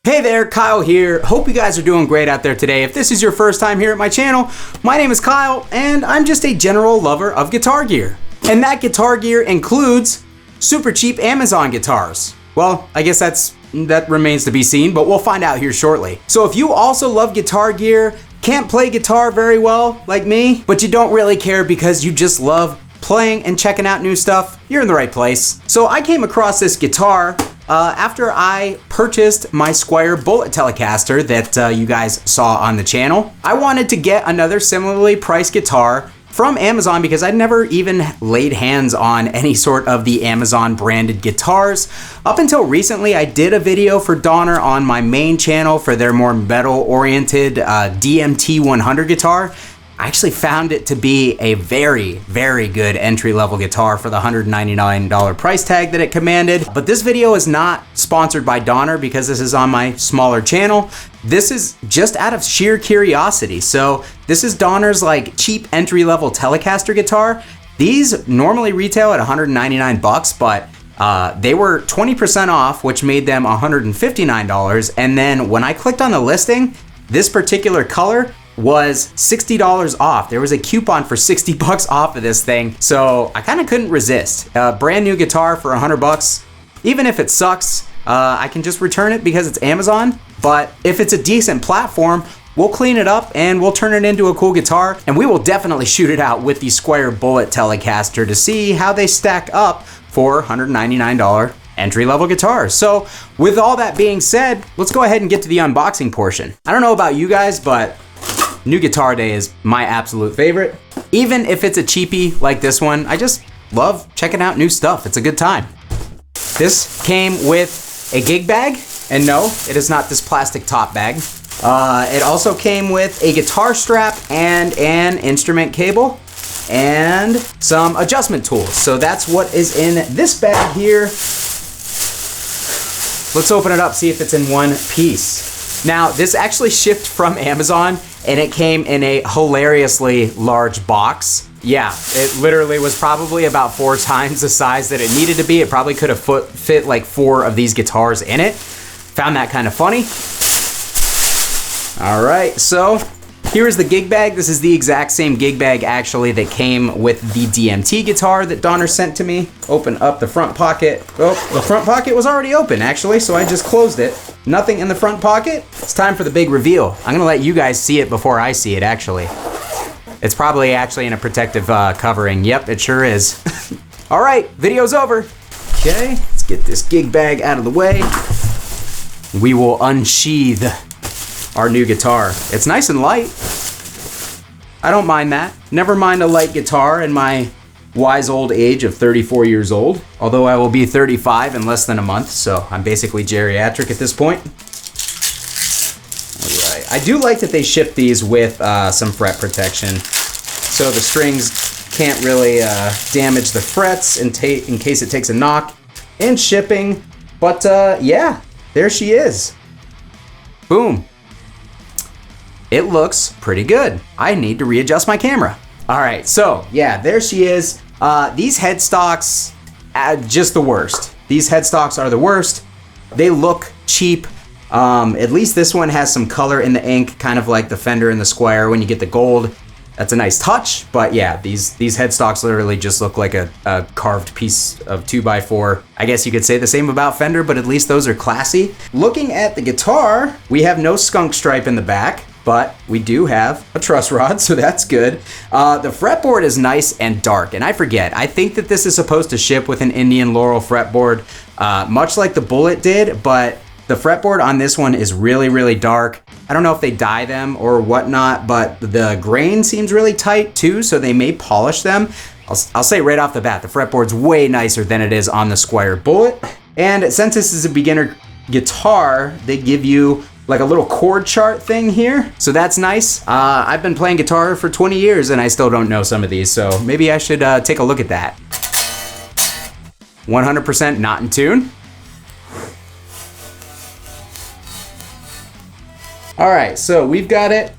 Hey there, Kyle here. Hope you guys are doing great out there today. If this is your first time here at my channel, my name is Kyle and I'm just a general lover of guitar gear. And that guitar gear includes super cheap Amazon guitars. Well, I guess that remains to be seen, but we'll find out here shortly. So if you also love guitar gear, can't play guitar very well like me, but you don't really care because you just love playing and checking out new stuff, you're in the right place. So I came across this guitar after I purchased my Squier Bullet Telecaster that you guys saw on the channel. I wanted to get another similarly priced guitar from Amazon because I'd never even laid hands on any sort of the Amazon branded guitars. Up until recently, I did a video for Donner on my main channel for their more metal oriented DTC-100 guitar. I actually found it to be a very, very good entry-level guitar for the $199 price tag that it commanded. But this video is not sponsored by Donner because this is on my smaller channel. This is just out of sheer curiosity. So this is Donner's like cheap entry-level Telecaster guitar. These normally retail at 199 bucks, but they were 20% off, which made them $159. And then when I clicked on the listing, this particular color was $60 off. There was a coupon for 60 bucks off of this thing. So I kind of couldn't resist. A brand new guitar for 100 bucks. Even if it sucks, I can just return it because it's Amazon. But if it's a decent platform, we'll clean it up and we'll turn it into a cool guitar. And we will definitely shoot it out with the Squier Bullet Telecaster to see how they stack up for $199 entry-level guitars. So with all that being said, let's go ahead and get to the unboxing portion. I don't know about you guys, but New Guitar Day is my absolute favorite. Even if it's a cheapie like this one, I just love checking out new stuff. It's a good time. This came with a gig bag, and no, it is not this plastic top bag. It also came with a guitar strap and an instrument cable and some adjustment tools. So that's what is in this bag here. Let's open it up, see if it's in one piece. Now, this actually shipped from Amazon and it came in a hilariously large box. Yeah, it literally was probably about 4 times the size that it needed to be. It probably could have fit like 4 of these guitars in it. Found that kind of funny. All right, so here is the gig bag. This is the exact same gig bag actually that came with the DMT guitar that Donner sent to me. Open up the front pocket. Oh, the front pocket was already open actually, so I just closed it. Nothing in the front pocket. It's time for the big reveal. I'm gonna let you guys see it before I see it actually. It's probably actually in a protective covering. Yep, it sure is. All right, video's over. Okay, let's get this gig bag out of the way. We will unsheath our new guitar. It's nice and light. I don't mind that. Never mind a light guitar in my wise old age of 34 years old, although I will be 35 in less than a month, so I'm basically geriatric at this point. All right, I do like that they ship these with some fret protection, so the strings can't really damage the frets in case it takes a knock in shipping, but yeah, there she is. Boom. It looks pretty good. I need to readjust my camera. All right, so yeah, there she is. These headstocks, just the worst. These headstocks are the worst. They look cheap. At least this one has some color in the ink, kind of like the Fender and the Squier when you get the gold. That's a nice touch, but yeah, these headstocks literally just look like a carved piece of 2x4. I guess you could say the same about Fender, but at least those are classy. Looking at the guitar, we have no skunk stripe in the back, but we do have a truss rod, so that's good. The fretboard is nice and dark, and I forget, I think that this is supposed to ship with an Indian Laurel fretboard, much like the Bullet did, but the fretboard on this one is really, really dark. I don't know if they dye them or whatnot, but the grain seems really tight too, so they may polish them. I'll say right off the bat, the fretboard's way nicer than it is on the Squier Bullet. And since this is a beginner guitar, they give you like a little chord chart thing here. So that's nice. I've been playing guitar for 20 years and I still don't know some of these, so maybe I should take a look at that. 100% not in tune. All right, so we've got it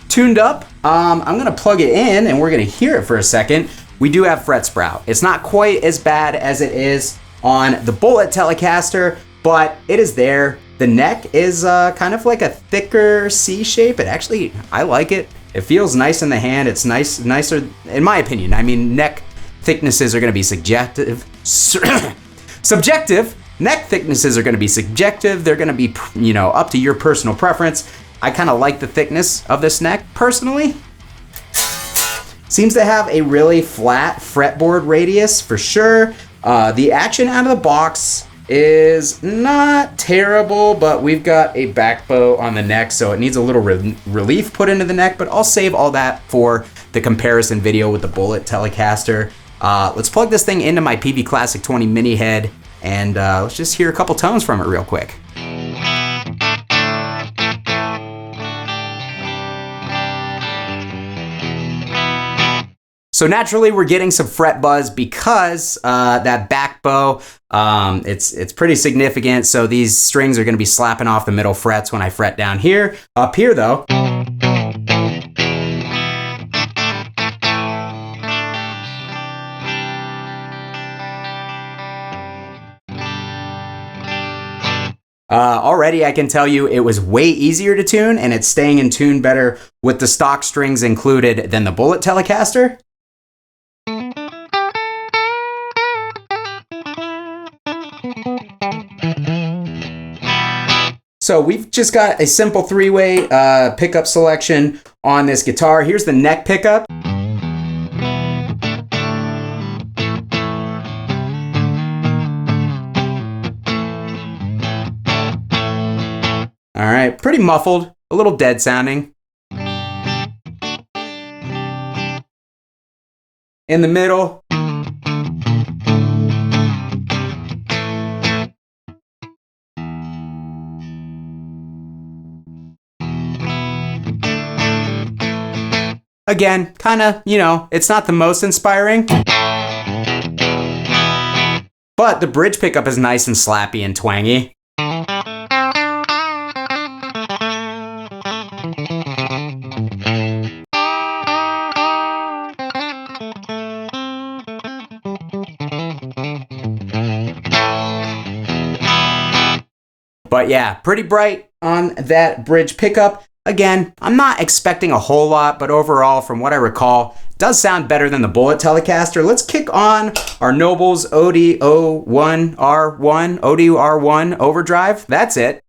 tuned up. I'm gonna plug it in and we're gonna hear it for a second. We do have fret sprout. It's not quite as bad as it is on the Bullet Telecaster, but it is there. The neck is kind of like a thicker C shape. I like it. It feels nice in the hand. It's nicer, in my opinion. I mean, neck thicknesses are going to be subjective. Subjective. Neck thicknesses are going to be subjective. They're going to be, up to your personal preference. I kind of like the thickness of this neck, personally. Seems to have a really flat fretboard radius, for sure. The action out of the box is not terrible, but we've got a back bow on the neck, so it needs a little relief put into the neck, but I'll save all that for the comparison video with the Bullet Telecaster. Let's plug this thing into my PV Classic 20 mini head, and let's just hear a couple tones from it real quick. So naturally, we're getting some fret buzz because that back bow, it's pretty significant. So these strings are going to be slapping off the middle frets when I fret down here. Up here, though, already I can tell you it was way easier to tune, and it's staying in tune better with the stock strings included than the Bullet Telecaster. So we've just got a simple three-way pickup selection on this guitar. Here's the neck pickup. All right, pretty muffled, a little dead sounding. In the middle. Again, kind of, it's not the most inspiring. But the bridge pickup is nice and slappy and twangy. But yeah, pretty bright on that bridge pickup. Again, I'm not expecting a whole lot, but overall, from what I recall, it does sound better than the Bullet Telecaster. Let's kick on our Nobles ODR1 Overdrive. That's it.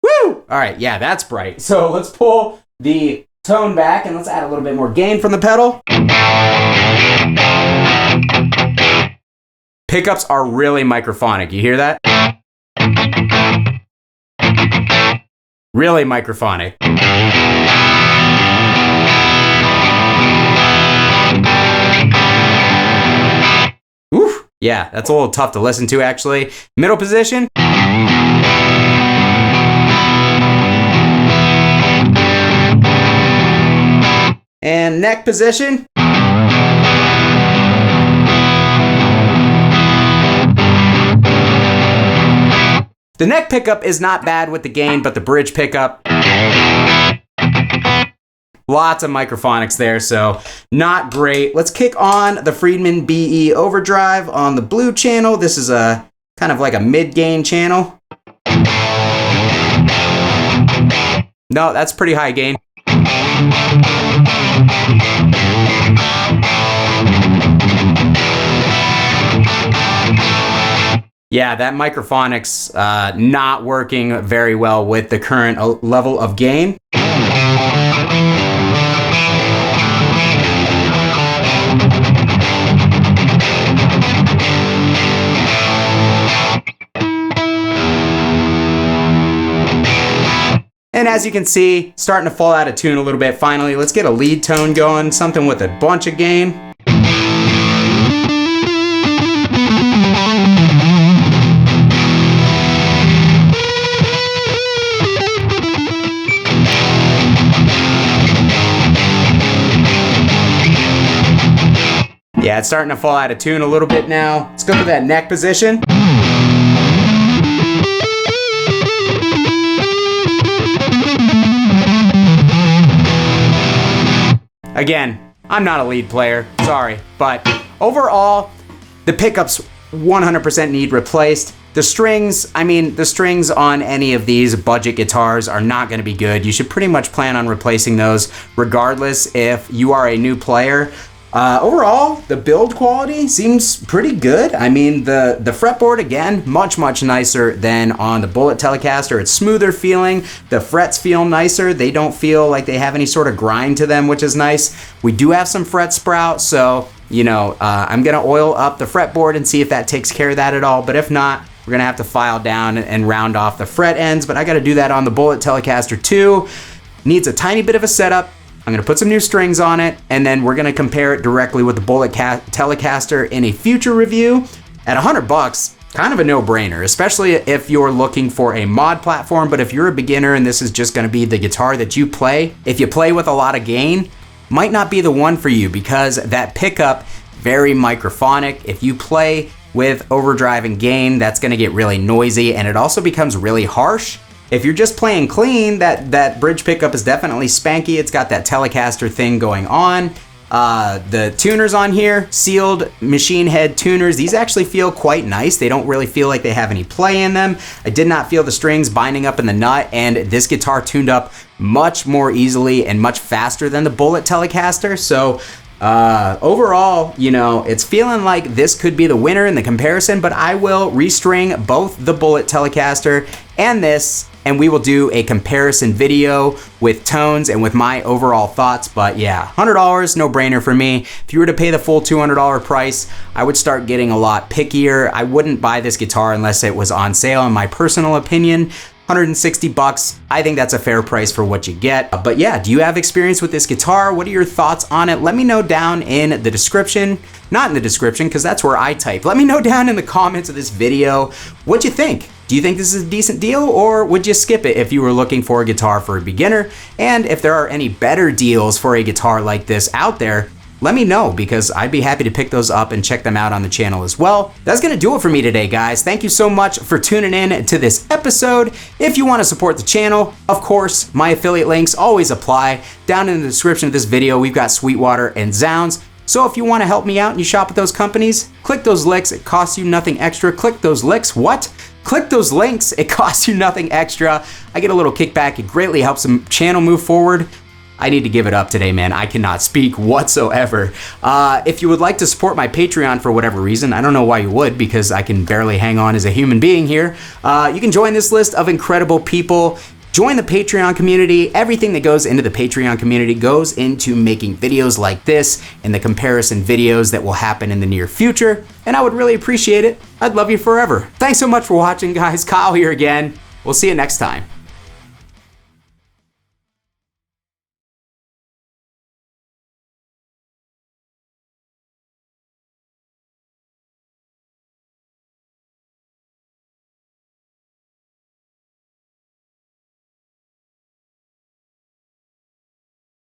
Woo! All right, yeah, that's bright. So let's pull the tone back and let's add a little bit more gain from the pedal. Pickups are really microphonic. You hear that? Really microphonic. Oof. Yeah, that's a little tough to listen to, actually. Middle position. And neck position. The neck pickup is not bad with the gain, but the bridge pickup, lots of microphonics there, so not great. Let's kick on the Friedman BE Overdrive on the blue channel. This is a kind of like a mid-gain channel. No, that's pretty high gain. Yeah, that microphonics not working very well with the current level of gain. And as you can see, starting to fall out of tune a little bit. Finally, let's get a lead tone going, something with a bunch of gain. Yeah, it's starting to fall out of tune a little bit now. Let's go to that neck position. Again, I'm not a lead player, sorry, but overall, the pickups 100% need replaced. The strings, I mean, the strings on any of these budget guitars are not going to be good. You should pretty much plan on replacing those regardless if you are a new player. Overall, the build quality seems pretty good. I mean, the fretboard, again, much nicer than on the Bullet Telecaster. It's smoother feeling. The frets feel nicer. They don't feel like they have any sort of grind to them, which is nice. We do have some fret sprout, so, you know, I'm gonna oil up the fretboard and see if that takes care of that at all. But if not, we're gonna have to file down and round off the fret ends, but I gotta do that on the Bullet Telecaster too. Needs a tiny bit of a setup. I'm gonna put some new strings on it, and then we're gonna compare it directly with the Bullet Telecaster in a future review. At $100, kind of a no-brainer, especially if you're looking for a mod platform. But if you're a beginner and this is just gonna be the guitar that you play, if you play with a lot of gain, might not be the one for you, because that pickup, very microphonic. If you play with overdrive and gain, that's gonna get really noisy, and it also becomes really harsh. If you're just playing clean, that bridge pickup is definitely spanky. It's got that Telecaster thing going on. The tuners on here, sealed machine head tuners, these actually feel quite nice. They don't really feel like they have any play in them. I did not feel the strings binding up in the nut, and this guitar tuned up much more easily and much faster than the Bullet Telecaster. So overall, you know, it's feeling like this could be the winner in the comparison, but I will restring both the Bullet Telecaster and this, and we will do a comparison video with tones and with my overall thoughts. But yeah, $100, no brainer for me. If you were to pay the full $200 price, I would start getting a lot pickier. I wouldn't buy this guitar unless it was on sale, in my personal opinion. $160, I think that's a fair price for what you get. But yeah, do you have experience with this guitar? What are your thoughts on it? Let me know down in the description. Not in the description, because that's where I type. Let me know down in the comments of this video what you think. Do you think this is a decent deal, or would you skip it if you were looking for a guitar for a beginner? And if there are any better deals for a guitar like this out there, let me know, because I'd be happy to pick those up and check them out on the channel as well. That's gonna do it for me today, guys. Thank you so much for tuning in to this episode. If you wanna support the channel, of course, my affiliate links always apply. Down in the description of this video, we've got Sweetwater and Zounds. So if you wanna help me out and you shop at those companies, click those links. It costs you nothing extra. Click those links. What? Click those links. It costs you nothing extra. I get a little kickback. It greatly helps the channel move forward. I need to give it up today, man. I cannot speak whatsoever. If you would like to support my Patreon for whatever reason, I don't know why you would, because I can barely hang on as a human being here. You can join this list of incredible people. Join the Patreon community. Everything that goes into the Patreon community goes into making videos like this and the comparison videos that will happen in the near future. And I would really appreciate it. I'd love you forever. Thanks so much for watching, guys. Kyle here again. We'll see you next time.